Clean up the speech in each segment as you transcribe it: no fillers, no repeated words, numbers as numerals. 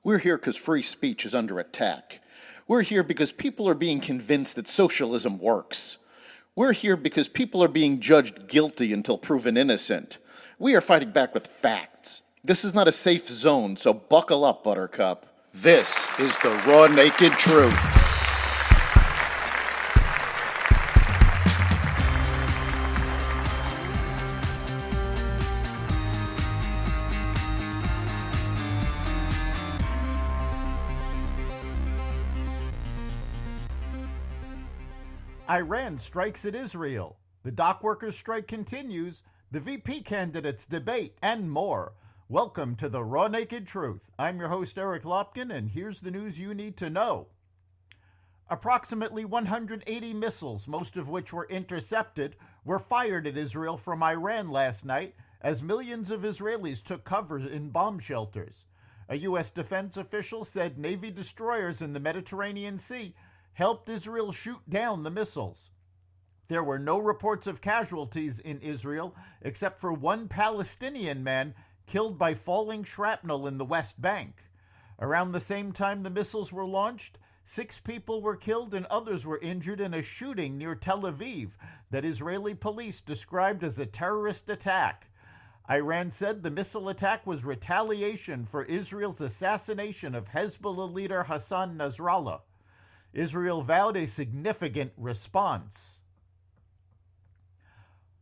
We're here because free speech is under attack. We're here because people are being convinced that socialism works. We're here because people are being judged guilty until proven innocent. We are fighting back with facts. This is not a safe zone, so buckle up, Buttercup. This is the raw, naked truth. Iran strikes at Israel. The Dockworkers strike continues. The VP candidates debate and more. Welcome to the Raw Naked Truth. I'm your host, Eric Lopkin, and here's the news you need to know. Approximately 180 missiles, most of which were intercepted, were fired at Israel from Iran last night as millions of Israelis took cover in bomb shelters. A U.S. defense official said Navy destroyers in the Mediterranean Sea helped Israel shoot down the missiles. There were no reports of casualties in Israel except for one Palestinian man killed by falling shrapnel in the West Bank. Around the same time the missiles were launched, 6 people were killed and others were injured in a shooting near Tel Aviv that Israeli police described as a terrorist attack. Iran said the missile attack was retaliation for Israel's assassination of Hezbollah leader Hassan Nasrallah. Israel vowed a significant response.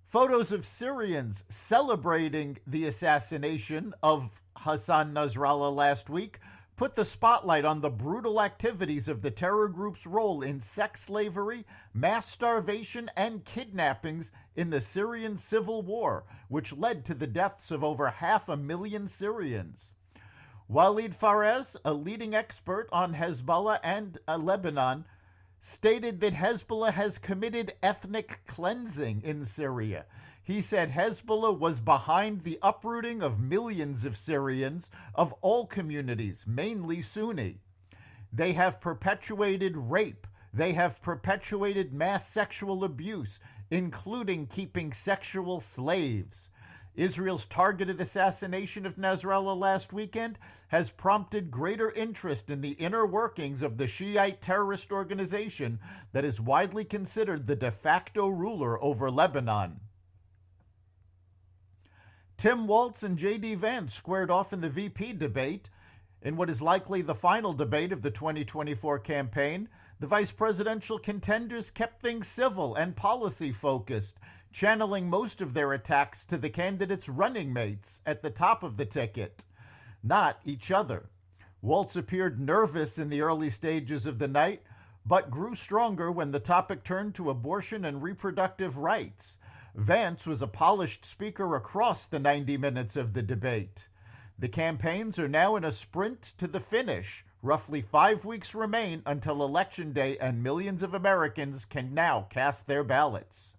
Photos of Syrians celebrating the assassination of Hassan Nasrallah last week put the spotlight on the brutal activities of the terror group's role in sex slavery, mass starvation, and kidnappings in the Syrian civil war, which led to the deaths of over 500,000 Syrians. Walid Fares, a leading expert on Hezbollah and Lebanon, stated that Hezbollah has committed ethnic cleansing in Syria. He said Hezbollah was behind the uprooting of millions of Syrians of all communities, mainly Sunni. They have perpetuated rape. They have perpetuated mass sexual abuse, including keeping sexual slaves. Israel's targeted assassination of Nasrallah last weekend has prompted greater interest in the inner workings of the Shiite terrorist organization that is widely considered the de facto ruler over Lebanon. Tim Walz and J.D. Vance squared off in the VP debate. In what is likely the final debate of the 2024 campaign, the vice presidential contenders kept things civil and policy-focused, channeling most of their attacks to the candidates' running mates at the top of the ticket, not each other. Walz appeared nervous in the early stages of the night, but grew stronger when the topic turned to abortion and reproductive rights. Vance was a polished speaker across the 90 minutes of the debate. The campaigns are now in a sprint to the finish. Roughly 5 weeks remain until Election Day, and millions of Americans can now cast their ballots.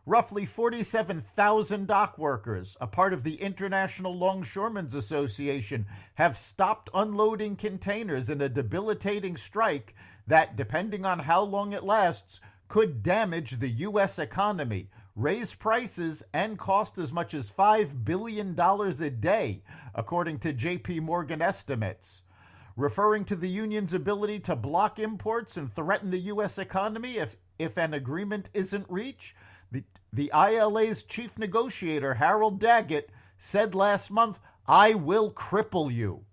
Roughly 47,000 dock workers, a part of the International Longshoremen's Association, have stopped unloading containers in a debilitating strike that, depending on how long it lasts, could damage the U.S. economy, raise prices, and cost as much as $5 billion a day, according to J.P. Morgan estimates. Referring to the union's ability to block imports and threaten the U.S. economy if an agreement isn't reached, the ILA's chief negotiator, Harold Daggett, said last month, "I will cripple you."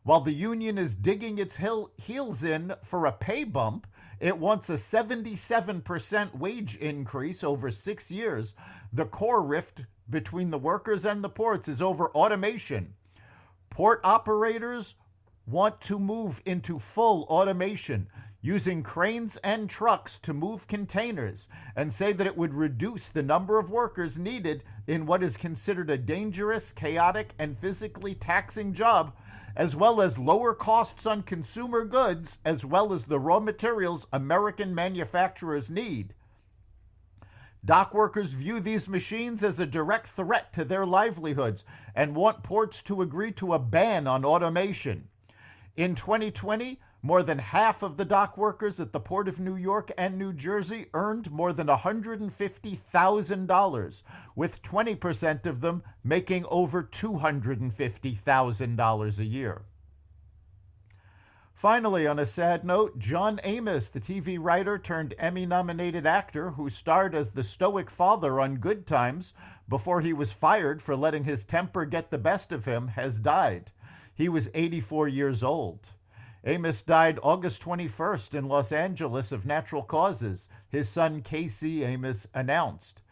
While the union is digging its heels in for a pay bump, it wants a 77% wage increase over 6 years. The core rift between the workers and the ports is over automation. Port operators want to move into full automation, using cranes and trucks to move containers, and say that it would reduce the number of workers needed in what is considered a dangerous, chaotic, and physically taxing job, as well as lower costs on consumer goods, as well as the raw materials American manufacturers need. Dock workers view these machines as a direct threat to their livelihoods and want ports to agree to a ban on automation. In 2020, More than half of the dock workers at the Port of New York and New Jersey earned more than $150,000, with 20% of them making over $250,000 a year. Finally, on a sad note, John Amos, the TV writer turned Emmy-nominated actor who starred as the stoic father on Good Times before he was fired for letting his temper get the best of him, has died. He was 84 years old. Amos died August 21st in Los Angeles of natural causes, his son Casey Amos announced.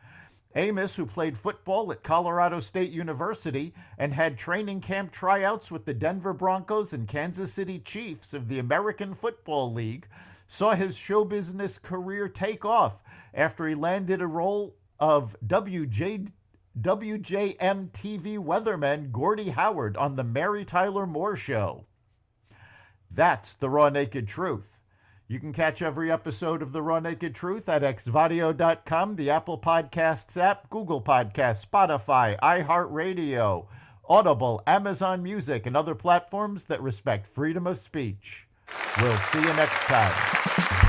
Amos, who played football at Colorado State University and had training camp tryouts with the Denver Broncos and Kansas City Chiefs of the American Football League, saw his show business career take off after he landed a role of WJM TV weatherman Gordie Howard on The Mary Tyler Moore Show. That's the Raw Naked Truth. You can catch every episode of The Raw Naked Truth at xvadio.com, the Apple Podcasts app, Google Podcasts, Spotify, iHeartRadio, Audible, Amazon Music, and other platforms that respect freedom of speech. We'll see you next time.